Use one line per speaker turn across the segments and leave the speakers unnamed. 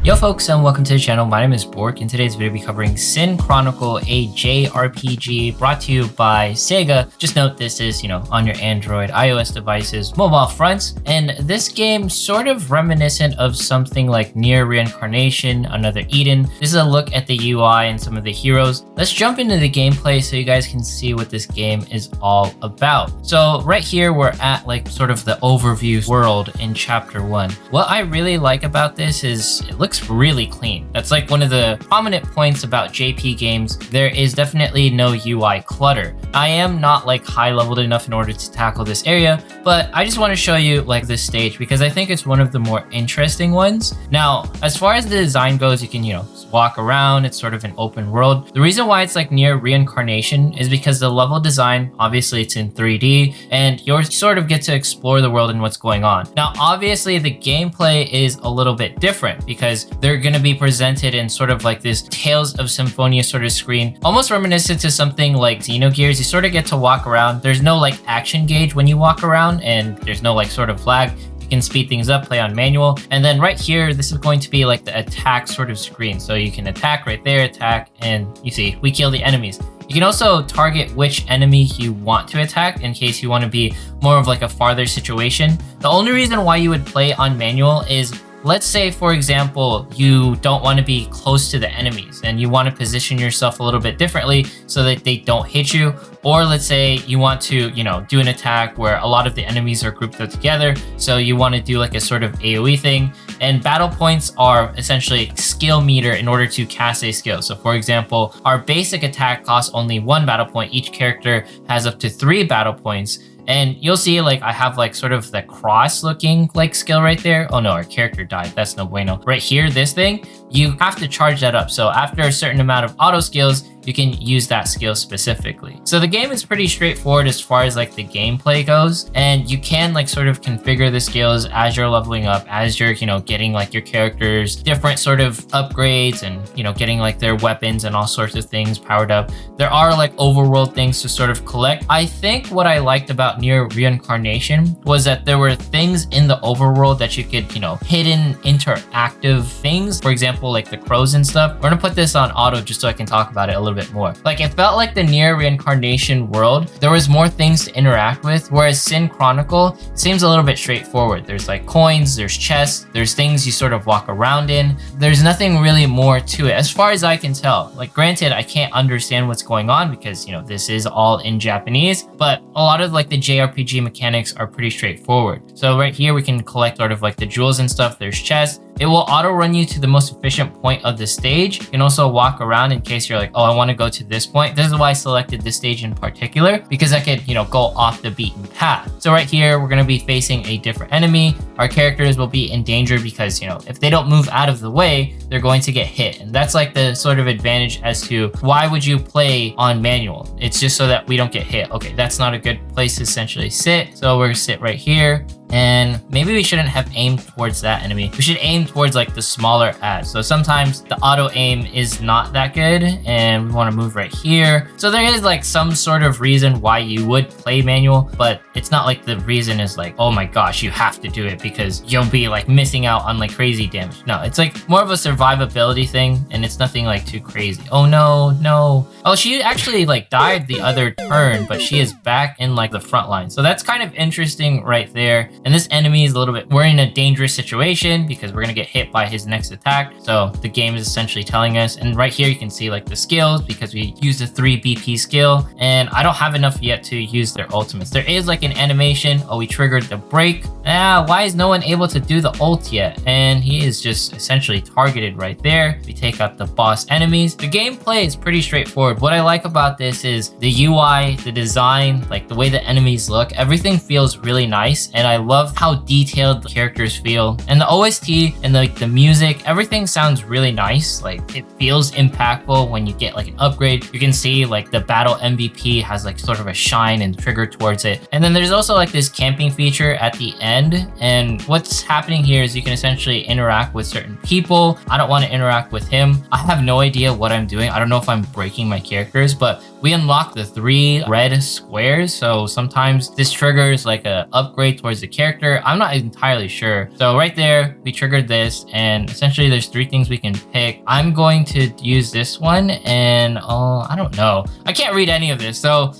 Yo folks, and welcome to the channel. My name is Bork. In today's video, we'll be covering Sin Chronicle, a JRPG brought to you by Sega. Just note this is, on your Android, iOS devices, mobile fronts. And this game sort of reminiscent of something like Nier Reincarnation, Another Eden. This is a look at the UI and some of the heroes. Let's jump into the gameplay so you guys can see what this game is all about. So right here, we're at like sort of the overview world in chapter 1. What I really like about this is it looks really clean. That's like one of the prominent points about JP games. There is definitely no UI clutter. I am not like high leveled enough in order to tackle this area, but I just want to show you like this stage because I think it's one of the more interesting ones. Now, as far as the design goes, you can, just walk around. It's sort of an open world. The reason why it's like Nier Reincarnation is because the level design, obviously it's in 3D and you sort of get to explore the world and what's going on. Now, obviously the gameplay is a little bit different because they're going to be presented in sort of like this Tales of Symphonia sort of screen, almost reminiscent to something like Xenogears. You sort of get to walk around. There's no like action gauge when you walk around and there's no like sort of flag. You can speed things up, play on manual. And then right here, this is going to be like the attack sort of screen. So you can attack right there, attack, and you see, we kill the enemies. You can also target which enemy you want to attack in case you want to be more of like a farther situation. The only reason why you would play on manual is, let's say, for example, you don't want to be close to the enemies and you want to position yourself a little bit differently so that they don't hit you. Or let's say you want to, do an attack where a lot of the enemies are grouped up together. So you want to do like a sort of AoE thing. And battle points are essentially skill meter in order to cast a skill. So for example, our basic attack costs only 1 battle point. Each character has up to 3 battle points. And you'll see like I have like sort of the cross looking like skill right there. Oh no, our character died. That's no bueno. Right here, this thing, you have to charge that up. So after a certain amount of auto skills, you can use that skill specifically. So the game is pretty straightforward as far as like the gameplay goes. And you can like sort of configure the skills as you're leveling up, as you're, getting like your characters, different sort of upgrades and, getting like their weapons and all sorts of things powered up. There are like overworld things to sort of collect. I think what I liked about Nier Reincarnation was that there were things in the overworld that you could, hidden interactive things. For example, like the crows and stuff. We're gonna put this on auto just so I can talk about it a little bit more. Like it felt like the Nier Reincarnation world, there was more things to interact with, whereas Sin Chronicle seems a little bit straightforward. There's like coins, there's chests, there's things you sort of walk around in. There's nothing really more to it as far as I can tell. Like granted, I can't understand what's going on because, this is all in Japanese, but a lot of like the JRPG mechanics are pretty straightforward. So right here, we can collect sort of like the jewels and stuff. There's chests. It will auto run you to the most efficient point of the stage. You can also walk around in case you're like, oh, I want to go to this point. This is why I selected this stage in particular, because I could, go off the beaten path. So right here, we're going to be facing a different enemy. Our characters will be in danger because, if they don't move out of the way, they're going to get hit. And that's like the sort of advantage as to why would you play on manual? It's just so that we don't get hit. Okay, that's not a good place to essentially sit. So we're going to sit right here. And maybe we shouldn't have aimed towards that enemy. We should aim towards like the smaller ads. So sometimes the auto aim is not that good and we want to move right here. So there is like some sort of reason why you would play manual, but it's not like the reason is like, oh my gosh, you have to do it because you'll be like missing out on like crazy damage. No, it's like more of a survivability thing and it's nothing like too crazy. Oh no. Oh, she actually like died the other turn, but she is back in like the front line. So that's kind of interesting right there. And this enemy is a little bit, we're in a dangerous situation because we're going to get hit by his next attack. So the game is essentially telling us, and right here you can see like the skills because we use the 3 BP skill and I don't have enough yet to use their ultimates. There is like an animation. Oh, we triggered the break. Why is no one able to do the ult yet? And he is just essentially targeted right there. We take out the boss enemies. The gameplay is pretty straightforward. What I like about this is the UI, the design, like the way the enemies look, everything feels really nice. And I love how detailed the characters feel, and the OST and like the music, everything sounds really nice. Like it feels impactful when you get like an upgrade. You can see like the battle MVP has like sort of a shine and trigger towards it. And then there's also like this camping feature at the end. And what's happening here is you can essentially interact with certain people. I don't want to interact with him. I have no idea what I'm doing. I don't know if I'm breaking my characters, but we unlock the 3 red squares. So sometimes this triggers like a upgrade towards the character? I'm not entirely sure. So right there, we triggered this, and essentially there's 3 things we can pick. I'm going to use this one, and I don't know. I can't read any of this, so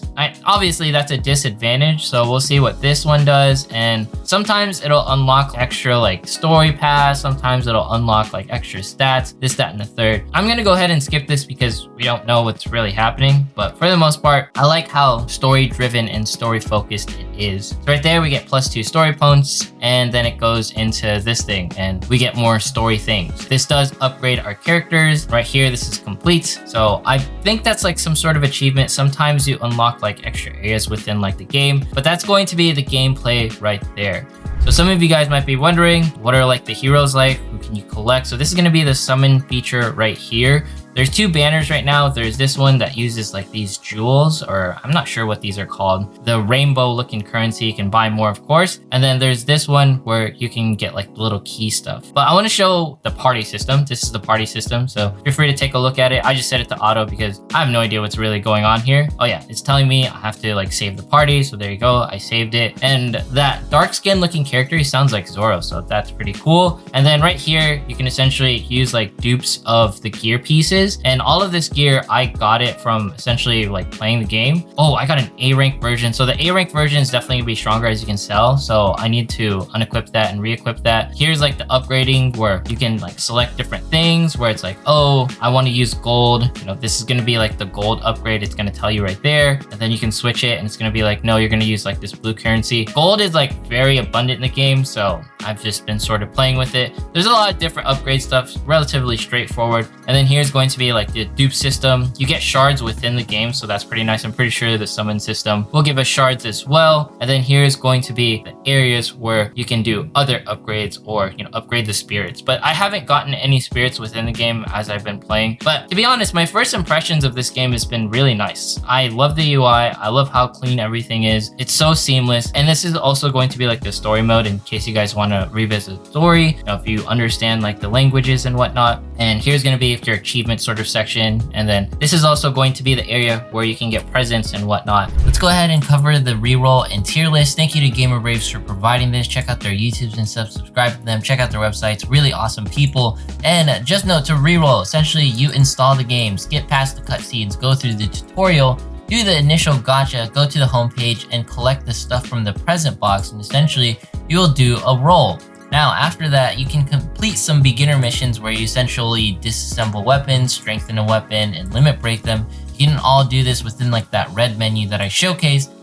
obviously that's a disadvantage. So we'll see what this one does, and sometimes it'll unlock extra like story paths, sometimes it'll unlock like extra stats, this, that, and the third. I'm gonna go ahead and skip this because we don't know what's really happening, but for the most part, I like how story driven and story focused it is. So right there, we get +2 story points, and then it goes into this thing, and we get more story things. This does upgrade our characters. Right here, this is complete. So I think that's like some sort of achievement. Sometimes you unlock like extra areas within like the game, but that's going to be the gameplay right there. So some of you guys might be wondering, what are like the heroes like? Who can you collect? So this is going to be the summon feature right here. There's 2 banners right now. There's this one that uses like these jewels, or I'm not sure what these are called. The rainbow looking currency, you can buy more, of course. And then there's this one where you can get like the little key stuff. But I want to show the party system. This is the party system, so feel free to take a look at it. I just set it to auto because I have no idea what's really going on here. Oh yeah, it's telling me I have to like save the party. So there you go, I saved it. And that dark skin looking character, he sounds like Zoro, so that's pretty cool. And then right here, you can essentially use like dupes of the gear pieces. And all of this gear, I got it from essentially like playing the game. Oh, I got an A rank version. So the A rank version is definitely gonna be stronger, as you can tell. So I need to unequip that and re-equip that. Here's like the upgrading where you can like select different things where it's like, oh, I want to use gold. You know, this is gonna be like the gold upgrade. It's gonna tell you right there. And then you can switch it and it's gonna be like, no, you're gonna use like this blue currency. Gold is like very abundant in the game, so I've just been sort of playing with it. There's a lot of different upgrade stuff, relatively straightforward. And then here's going to be like the dupe system. You get shards within the game, so that's pretty nice. I'm pretty sure the summon system will give us shards as well. And then here's going to be the areas where you can do other upgrades or, you know, upgrade the spirits. But I haven't gotten any spirits within the game as I've been playing. But to be honest, my first impressions of this game has been really nice. I love the UI. I love how clean everything is. It's so seamless. And this is also going to be like the story mode in case you guys want to revisit the story, you know, if you understand like the languages and whatnot. And here's going to be your achievement sort of section, and then this is also going to be the area where you can get presents and whatnot. Let's go ahead and cover the reroll and tier list. Thank you to Gamer Braves for providing this. Check out their YouTubes and stuff, subscribe to them, check out their websites, really awesome people. And just note, to reroll, essentially you install the game, skip past the cutscenes, go through the tutorial, do the initial gacha, go to the homepage and collect the stuff from the present box, and essentially you'll do a roll. Now, after that, you can complete some beginner missions where you essentially disassemble weapons, strengthen a weapon, and limit break them. You can all do this within like that red menu that I showcased.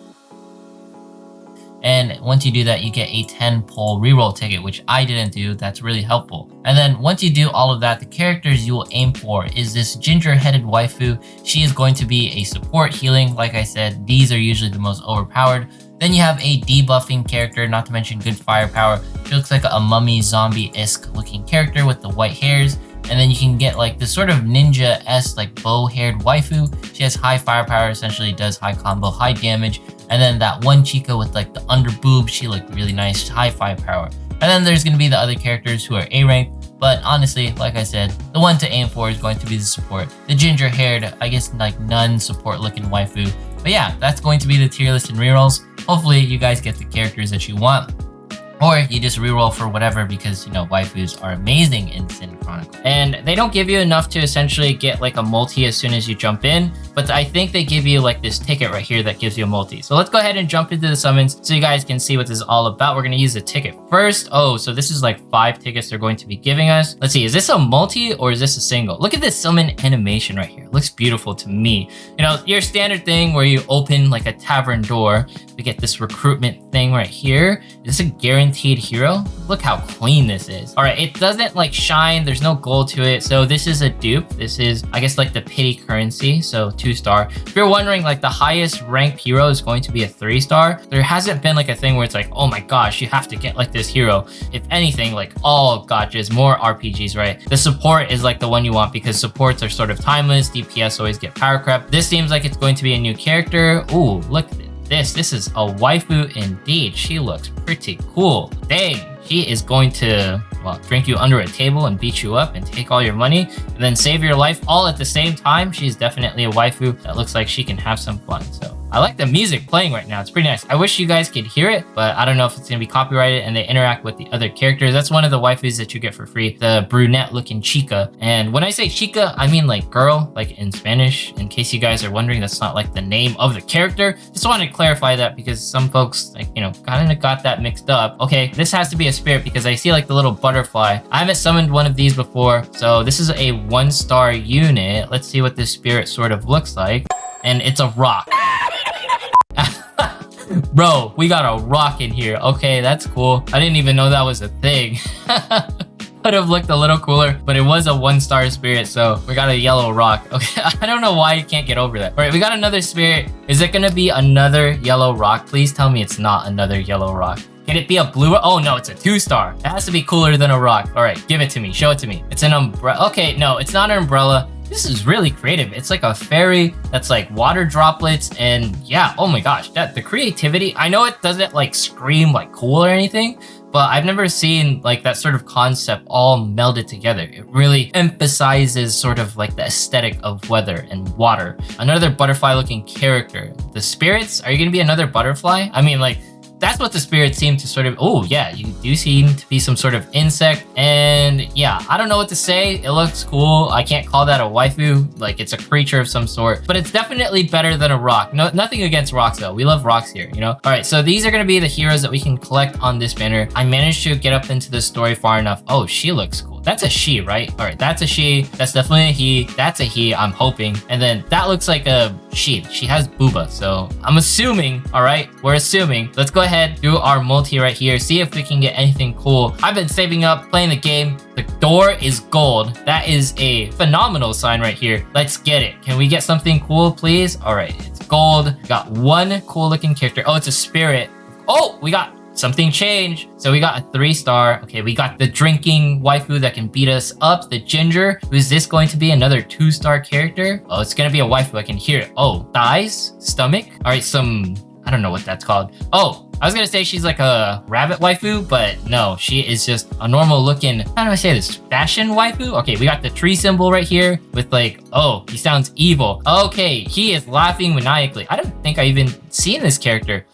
And once you do that, you get a 10 pull reroll ticket, which I didn't do. That's really helpful. And then once you do all of that, the characters you will aim for is this ginger-headed waifu. She is going to be a support healing. Like I said, these are usually the most overpowered. Then you have a debuffing character, not to mention good firepower. She looks like a mummy zombie-esque looking character with the white hairs. And then you can get like this sort of ninja-esque like bow-haired waifu. She has high firepower, essentially does high combo, high damage. And then that one chica with like the under boob, she looked really nice, high firepower. And then there's gonna be the other characters who are A ranked. But honestly, like I said, the one to aim for is going to be the support. The ginger-haired, I guess like nun support looking waifu. But yeah, that's going to be the tier list and rerolls. Hopefully you guys get the characters that you want. Or you just reroll for whatever because, you know, waifus are amazing in Sin Chronicle. And they don't give you enough to essentially get like a multi as soon as you jump in, but I think they give you like this ticket right here that gives you a multi. So let's go ahead and jump into the summons so you guys can see what this is all about. We're going to use the ticket first. Oh, so this is like 5 tickets they're going to be giving us. Let's see, is this a multi or is this a single? Look at this summon animation right here. It looks beautiful to me. You know, your standard thing where you open like a tavern door, we get this recruitment thing right here. Is this a guaranteed hero? Look how clean this is. All right, it doesn't like shine. There's no gold to it. So this is a dupe. This is, I guess, like the pity currency. So 2-star. If you're wondering, like the highest ranked hero is going to be a 3-star. There hasn't been like a thing where it's like, oh my gosh, you have to get like this hero. If anything, like all gachas, more RPGs, right? The support is like the one you want because supports are sort of timeless. DPS always get power crept. This seems like it's going to be a new character. Ooh, look at this. This is a waifu indeed. She looks pretty cool. Dang, she is going to, well, drink you under a table and beat you up and take all your money and then save your life all at the same time. She's definitely a waifu that looks like she can have some fun. So I like the music playing right now. It's pretty nice. I wish you guys could hear it, but I don't know if it's gonna be copyrighted, and they interact with the other characters. That's one of the waifus that you get for free, the brunette looking chica. And when I say chica, I mean like girl, like in Spanish. In case you guys are wondering, that's not like the name of the character. Just wanted to clarify that because some folks, like, you know, kind of got that mixed up. Okay, this has to be a spirit because I see like the little butterfly. I haven't summoned one of these before, so this is a 1-star unit. Let's see what this spirit sort of looks like. And it's a rock. Bro, we got a rock in here. Okay, that's cool. I didn't even know that was a thing. Would have looked a little cooler, but it was a 1-star spirit, so we got a yellow rock. Okay, I don't know why you can't get over that. All right, we got another spirit. Is it gonna be another yellow rock? Please tell me it's not another yellow rock. Can it be a blue? Oh no, it's a 2-star. It has to be cooler than a rock. All right, give it to me. Show it to me. It's an umbrella. Okay, no, it's not an umbrella. This is really creative. It's like a fairy that's like water droplets, and yeah, oh my gosh, the creativity. I know it doesn't like scream like cool or anything, but I've never seen like that sort of concept all melded together. It really emphasizes sort of like the aesthetic of weather and water. Another butterfly looking character. The spirits, are you gonna be another butterfly? I mean, like, that's what the spirits seem to sort of, oh yeah, you do seem to be some sort of insect. And yeah, I don't know what to say. It looks cool. I can't call that a waifu. Like, it's a creature of some sort, but it's definitely better than a rock. No, nothing against rocks though. We love rocks here, you know? All right, so these are gonna be the heroes that we can collect on this banner. I managed to get up into the story far enough. Oh, she looks cool. That's a she, right? All right, that's a she. That's definitely a he. That's a he, I'm hoping. And then that looks like a she. She has booba, so I'm assuming, all right? We're assuming. Let's go ahead, do our multi right here, see if we can get anything cool. I've been saving up, playing the game. The door is gold. That is a phenomenal sign right here. Let's get it. Can we get something cool, please? All right, it's gold. We got one cool looking character. Oh, it's a spirit. Oh, we got something changed. So we got a 3-star. Okay, we got the drinking waifu that can beat us up, the ginger. Is this going to be another 2-star character? Oh, it's gonna be a waifu. I can hear it. Oh, thighs, stomach. All right, some, I don't know what that's called. Oh, I was gonna say she's like a rabbit waifu, but no, she is just a normal looking, how do I say this? Fashion waifu? Okay, we got the tree symbol right here with like, oh, he sounds evil. Okay, he is laughing maniacally. I don't think I even seen this character.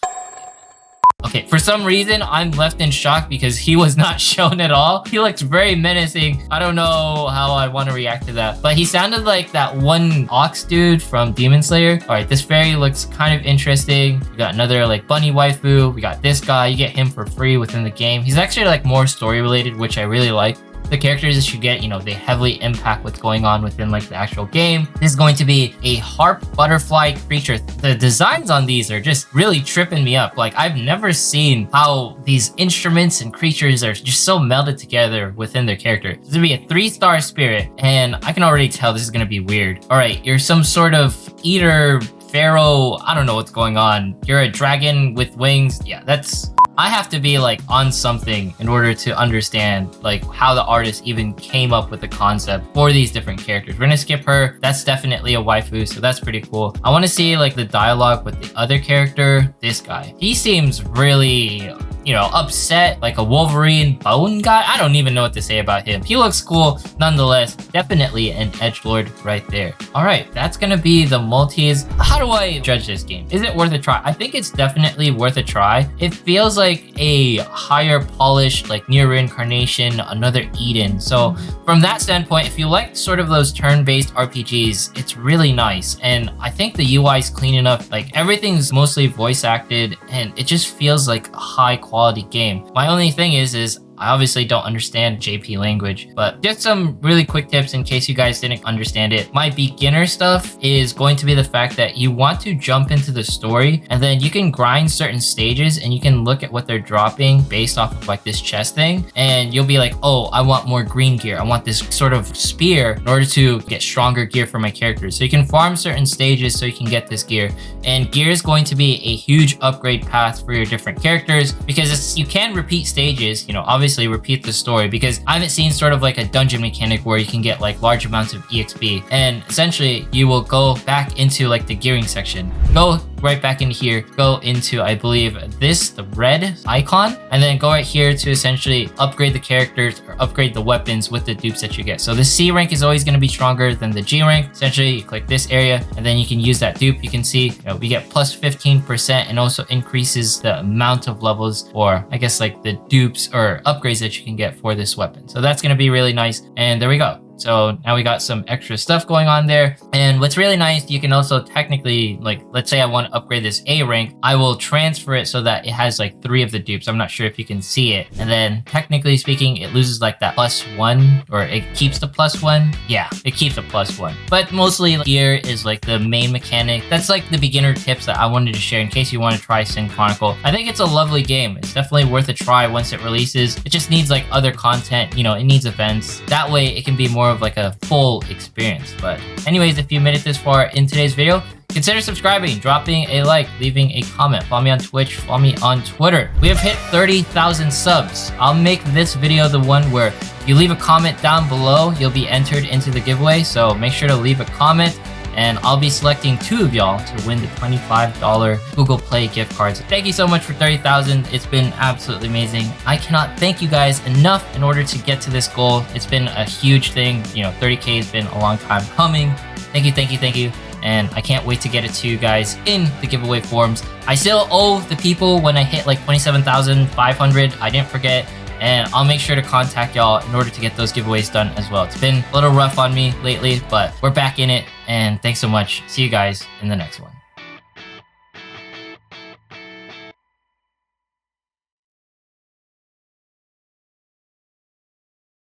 Okay, for some reason, I'm left in shock because he was not shown at all. He looks very menacing. I don't know how I want to react to that, but he sounded like that one ox dude from Demon Slayer. All right, this fairy looks kind of interesting. We got another like bunny waifu. We got this guy. You get him for free within the game. He's actually like more story related, which I really like. The characters that you get, you know, they heavily impact what's going on within like the actual game. This is going to be a harp butterfly creature. The designs on these are just really tripping me up. Like, I've never seen how these instruments and creatures are just so melded together within their character. This is gonna be a 3-star spirit, and I can already tell this is gonna be weird. All right, you're some sort of eater, pharaoh, I don't know what's going on. You're a dragon with wings. Yeah, that's... I have to be like on something in order to understand like how the artist even came up with the concept for these different characters. We're gonna skip her. That's definitely a waifu, so that's pretty cool. I want to see like the dialogue with the other character. This guy, he seems really, you know, upset, like a Wolverine bone guy. I don't even know what to say about him. He looks cool nonetheless. Definitely an edgelord right there. All right, that's gonna be the multis. How do I judge this game? Is it worth a try? I think it's definitely worth a try. It feels like a higher polished, like Near Reincarnation, another Eden. So from that standpoint, if you like sort of those turn-based RPGs, it's really nice. And I think the UI is clean enough. Like, everything's mostly voice acted, and it just feels like a high quality game. My only thing is I obviously don't understand JP language, but just some really quick tips in case you guys didn't understand it. My beginner stuff is going to be the fact that you want to jump into the story, and then you can grind certain stages and you can look at what they're dropping based off of like this chest thing, and you'll be like, oh, I want more green gear. I want this sort of spear in order to get stronger gear for my characters. So you can farm certain stages so you can get this gear, and gear is going to be a huge upgrade path for your different characters because you can repeat stages, you know, obviously repeat the story, because I haven't seen sort of like a dungeon mechanic where you can get like large amounts of EXP, and essentially you will go back into like the gearing section, go right back into here, go into, I believe, the red icon, and then go right here to essentially upgrade the characters or upgrade the weapons with the dupes that you get. So the C rank is always going to be stronger than the G rank. Essentially, you click this area, and then you can use that dupe. You can see, we get plus 15% and also increases the amount of levels, or I guess like the dupes or upgrades that you can get for this weapon. So that's going to be really nice. And there we go. So now we got some extra stuff going on there. And what's really nice, you can also technically, like, let's say I want to upgrade this A rank, I will transfer it so that it has like 3 of the dupes. I'm not sure if you can see it. And then technically speaking, it loses like that +1, or it keeps the +1. Yeah, it keeps the +1. But mostly here is like the main mechanic. That's like the beginner tips that I wanted to share in case you want to try Sin Chronicle. I think it's a lovely game. It's definitely worth a try once it releases. It just needs like other content, you know, it needs events. That way it can be more of like a full experience. But anyways, if you made it this far in today's video, consider subscribing, dropping a like, leaving a comment. Follow me on Twitch, follow me on Twitter. We have hit 30,000 subs. I'll make this video the one where you leave a comment down below, you'll be entered into the giveaway. So make sure to leave a comment, and I'll be selecting 2 of y'all to win the $25 Google Play gift cards. Thank you so much for 30,000. It's been absolutely amazing. I cannot thank you guys enough in order to get to this goal. It's been a huge thing. You know, 30K has been a long time coming. Thank you, thank you, thank you. And I can't wait to get it to you guys in the giveaway forms. I still owe the people when I hit like 27,500. I didn't forget. And I'll make sure to contact y'all in order to get those giveaways done as well. It's been a little rough on me lately, but we're back in it. And thanks so much. See you guys in the next one.